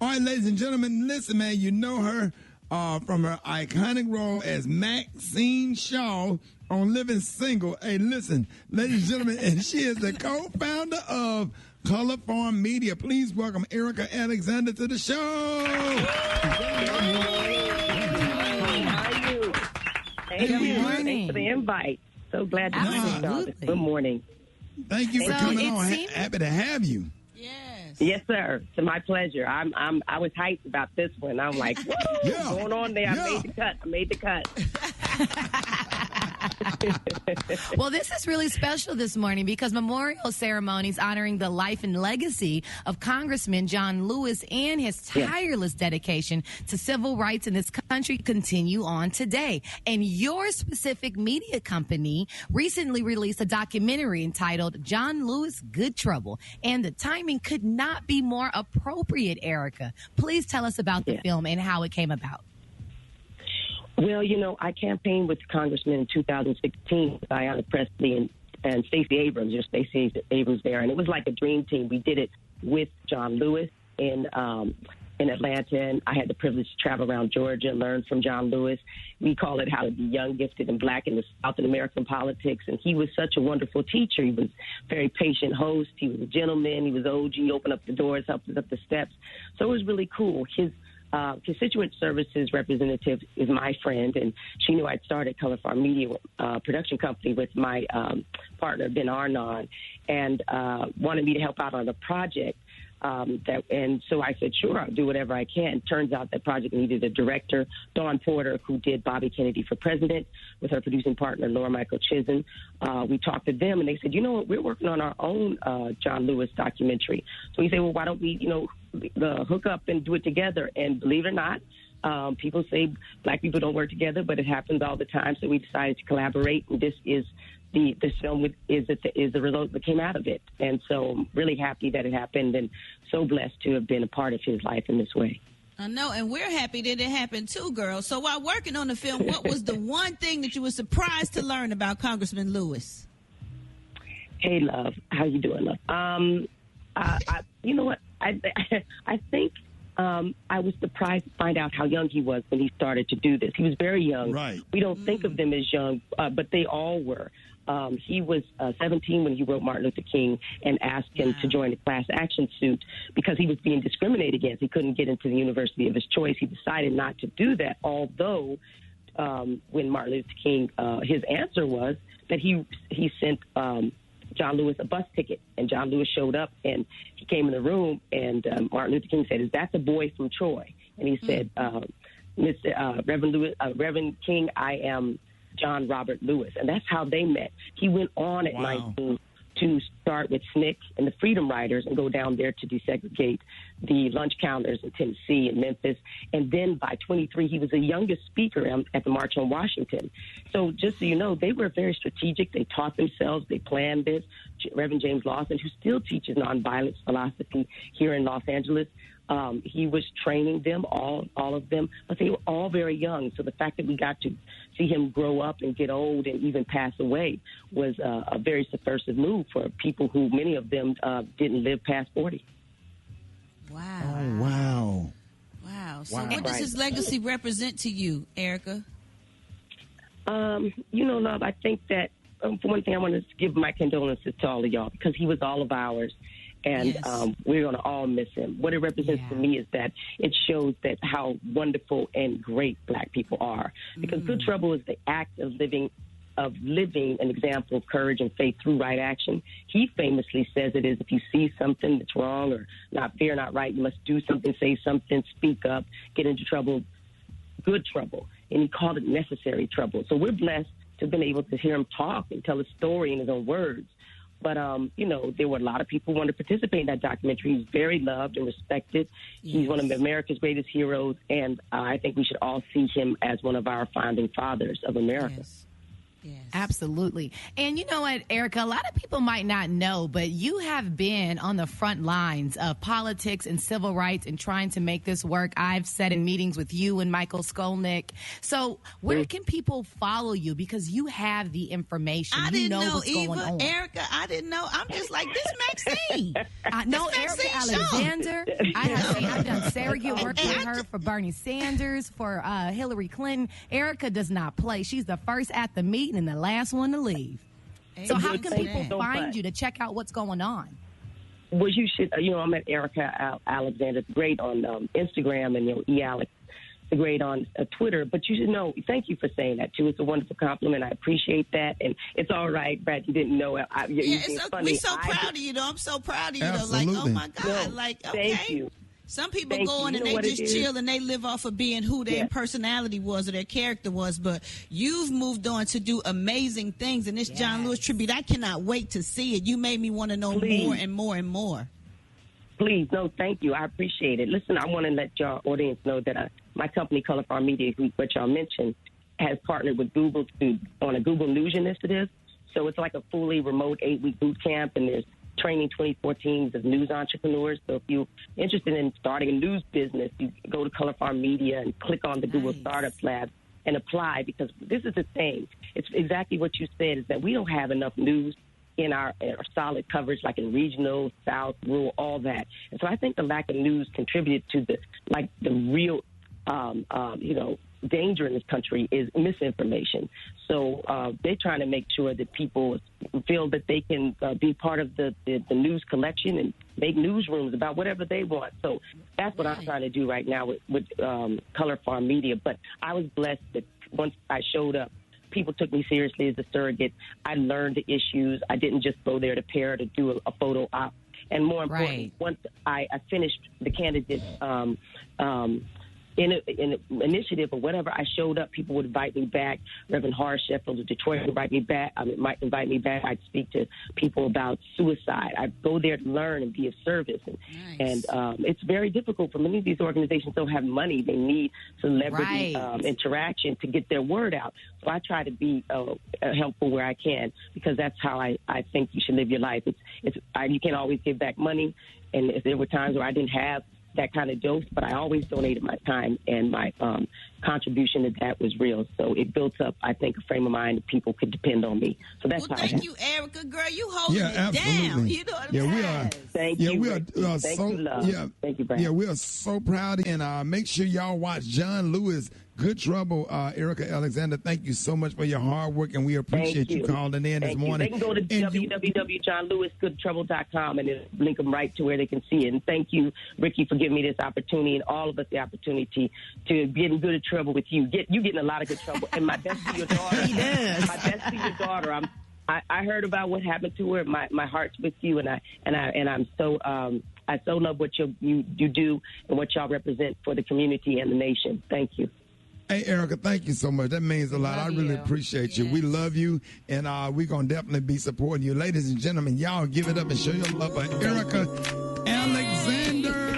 All right, ladies and gentlemen, listen, man, you know her from her iconic role as Maxine Shaw on Living Single. Hey, listen, ladies and gentlemen, and she is the co-founder of Color Farm Media. Please welcome Erika Alexander to the show. How are you? Good morning. Thanks for the invite. So glad to see y'all. Good morning. Thank you for coming on. Happy to have you. Yes, sir. It's my pleasure. I was hyped about this one. I'm like, what's going on there? I made the cut. Well, this is really special this morning because memorial ceremonies honoring the life and legacy of Congressman John Lewis and his tireless dedication to civil rights in this country continue on today. And your specific media company recently released a documentary entitled John Lewis, Good Trouble. And the timing could not be more appropriate, Erika. Please tell us about the film and how it came about. Well, I campaigned with the congressman in 2016 with Ayanna Pressley and Stacey Abrams. Stacey Abrams there, and it was like a dream team. We did it with John Lewis in Atlanta, and I had the privilege to travel around Georgia and learn from John Lewis. We call it How to Be Young, Gifted, and Black in the South in American Politics, and he was such a wonderful teacher. He was a very patient host. He was a gentleman. He was OG, opened up the doors, helped us up the steps. So it was really cool. His Constituent Services representative is my friend, and she knew I'd started Color Farm Media production company with my partner, Ben Arnon, and wanted me to help out on a project. And so I said, sure, I'll do whatever I can. Turns out that project needed a director, Dawn Porter, who did Bobby Kennedy for President, with her producing partner, Laura Michael Chisholm. We talked to them, and they said, you know what, we're working on our own John Lewis documentary. So we said, well, why don't we, hook up and do it together? And believe it or not, people say black people don't work together, but it happens all the time. So we decided to collaborate, and this is this film is the result that came out of it. And so I'm really happy that it happened and so blessed to have been a part of his life in this way. I know, and we're happy that it happened too, girl. So while working on the film, what was the one thing that you were surprised to learn about Congressman Lewis? Hey, love. How you doing, love? You know what? I think I was surprised to find out how young he was when he started to do this. He was very young. Right. We don't think of them as young, but they all were. He was 17 when he wrote Martin Luther King and asked him to join the class action suit because he was being discriminated against. He couldn't get into the university of his choice. He decided not to do that, although when Martin Luther King, his answer was that he sent John Lewis a bus ticket, and John Lewis showed up, and he came in the room, and Martin Luther King said, "Is that the boy from Troy?" And he said, Reverend King, I am John Robert Lewis. And that's how they met. He went on at 19 to start with SNCC and the Freedom Riders and go down there to desegregate the lunch counters in Tennessee and Memphis. And then by 23, he was the youngest speaker at the March on Washington. So just so you know, they were very strategic. They taught themselves. They planned this. Reverend James Lawson, who still teaches nonviolence philosophy here in Los Angeles, he was training them, all of them, but they were all very young. So the fact that we got to see him grow up and get old and even pass away was a very subversive move for people who, many of them, didn't live past 40. Wow. Oh, wow. Wow. So what does his legacy represent to you, Erika? Love, I think that, for one thing, I want to give my condolences to all of y'all because he was all of ours. And we're going to all miss him. What it represents to me is that it shows that how wonderful and great black people are. Because Good Trouble is the act of living an example of courage and faith through right action. He famously says it is, if you see something that's wrong or not fair, not right, you must do something, say something, speak up, get into trouble, good trouble. And he called it necessary trouble. So we're blessed to have been able to hear him talk and tell a story in his own words. But, there were a lot of people who wanted to participate in that documentary. He's very loved and respected. Yes. He's one of America's greatest heroes, and I think we should all see him as one of our founding fathers of America. Yes. Yes. Absolutely. And you know what, Erika, a lot of people might not know, but you have been on the front lines of politics and civil rights and trying to make this work. I've sat in meetings with you and Michael Skolnick. So where can people follow you? Because you have the information. I didn't know what's going on. Erika, I didn't know. I'm just like, this Maxine. I know Erika Alexander. I've done Sarah worked with her for Bernie Sanders, for Hillary Clinton. Erika does not play. She's the first at the meeting and the last one to leave. So how can people find you to check out what's going on? Well, you should, I'm at Erika Alexander. Great on Instagram and, Alex. Great on Twitter. But you should know, thank you for saying that, too. It's a wonderful compliment. I appreciate that. And it's all right, Brad. You didn't know. We're so proud of you, though. I'm so proud of you, Absolutely. though. Like, oh, my God. No, okay. Thank you. Some people go on and they just chill and they live off of being who their personality was or their character was. But you've moved on to do amazing things. And this John Lewis tribute, I cannot wait to see it. You made me want to know more and more and more. Please, no, thank you. I appreciate it. Listen, I want to let your audience know that my company, Color Farm Media, which y'all mentioned, has partnered with Google on a Google News initiative. So it's like a fully remote 8-week boot camp, and there's training 24 teams of news entrepreneurs. So if you're interested in starting a news business, you go to Color Farm Media and click on the Google Startups Lab and apply, because this is the thing. It's exactly what you said, is that we don't have enough news in our solid coverage, like in regional, south, rural, all that. And so I think the lack of news contributed to the real, danger in this country is misinformation. So they're trying to make sure that people feel that they can be part of the news collection and make newsrooms about whatever they want. So that's what I'm trying to do right now with Color Farm Media. But I was blessed that once I showed up, people took me seriously as a surrogate. I learned the issues. I didn't just go there to pair to do a photo op. And more importantly, once I finished the candidate in an initiative or whatever, I showed up, people would invite me back. Reverend Horace Sheffield of Detroit would invite me back. Might invite me back. I'd speak to people about suicide. I'd go there to learn and be of service. And it's very difficult for many of these organizations. Don't have money. They need celebrity interaction to get their word out. So I try to be helpful where I can, because that's how I think you should live your life. You can't always give back money. And if there were times where I didn't have that kind of dose, but I always donated my time, and my contribution to that was real. So it built up, I think, a frame of mind that people could depend on me. So that's how thank you, Erika, girl. You holding it absolutely. Down. You know what I'm saying? We are. Thank you. We are thank you, love. Thank you, Brad. We are so proud. And make sure y'all watch John Lewis, Good Trouble. Erika Alexander, thank you so much for your hard work, and we appreciate you calling in this morning. They can go to www.johnlewisgoodtrouble.com and it'll link them right to where they can see it. And thank you, Rickey, for giving me this opportunity, and all of us the opportunity to get in good trouble with you. You getting a lot of good trouble. And my best to your daughter. My best to your daughter. I heard about what happened to her. My heart's with you, and I'm so I so love what you do and what y'all represent for the community and the nation. Thank you. Hey, Erika, thank you so much. That means a lot. I really appreciate you. We love you, and we're going to definitely be supporting you. Ladies and gentlemen, y'all give it up and show your love for Erika Alexander.